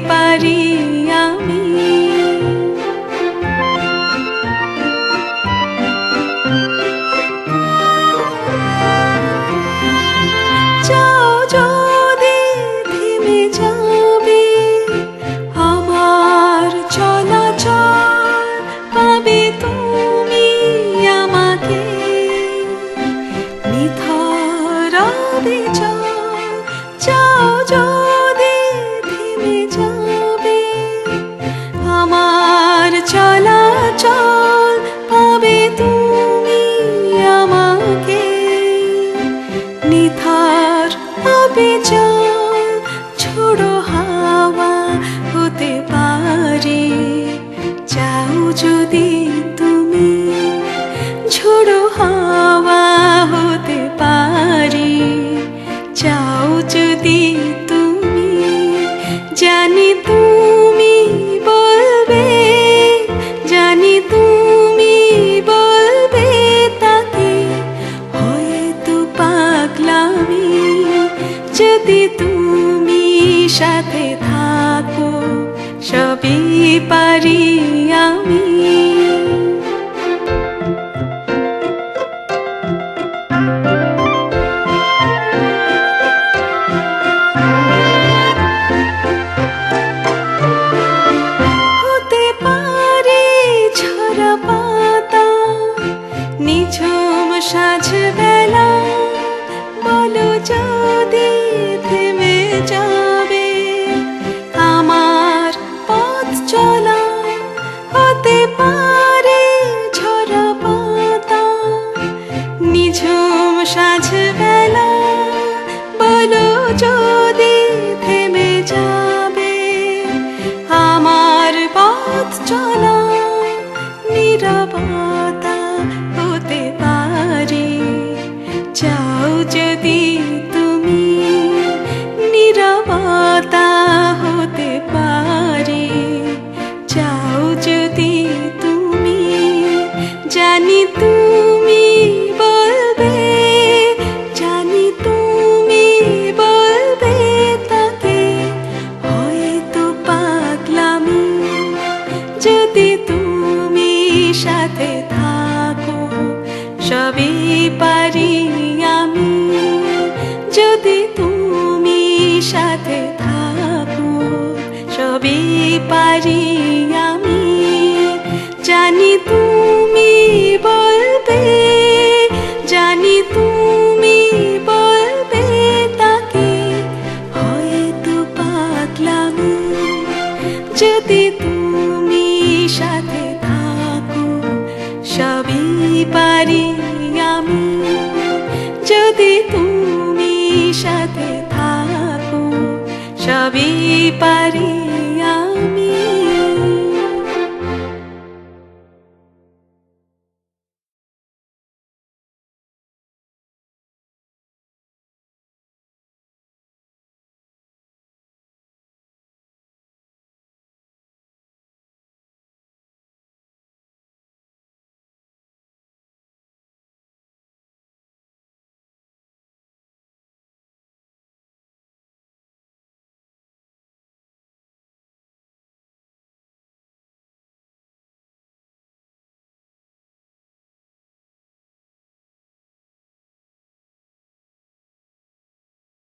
পারি আমি। যাও যদি থেমে যাবে আমার চলাচল, পাবে তুমি আমাকে নিথর বিচল। যাও যদি থেমে যাবে আমার চলাচল, পাবে তুমি আমাকে নিথর বিচল। ছোড়ো হাওয়া হতে পারি যাও যদি তুমি, ছোড়ো হাওয়া হতে পারি যাও যদি তুমি। জানি তুমি বলবে, জানি তুমি বলবে তাকে হয়তো পাগলামি। যদি তুমি সাথে থাকো সবই পারি আমি। হতে পারি ঝরা পাতা নিঝুম সাঁঝ বেলা, বলো যদি থেমে যাবে আমার পথ চলা। হতে পারে ঝরা পাতা নিঝুম সাঁঝ বেলা, বলো যদি থেমে যাবে আমার পথ চলা। নীরবতা হতে পারি যাও যদি তুমি, নীরবতা হতে পারি যাও যদি তুমি। জানি তুমি বলবে, জানি তুমি বলবে তাকে হয়তো পাগলামি। যদি তুমি সাথে থাকো সবই পারি আমি। যদি তুমি সাথে থাকো সবই পারি আমি। জানি তুমি বলবে, জানি তুমি বলবে তাকে হয়তো পাগলামি। যদি তুমি সাথে থাকো সবই পারি আমি। যদি তুমি সাথে থাকো সবই পারি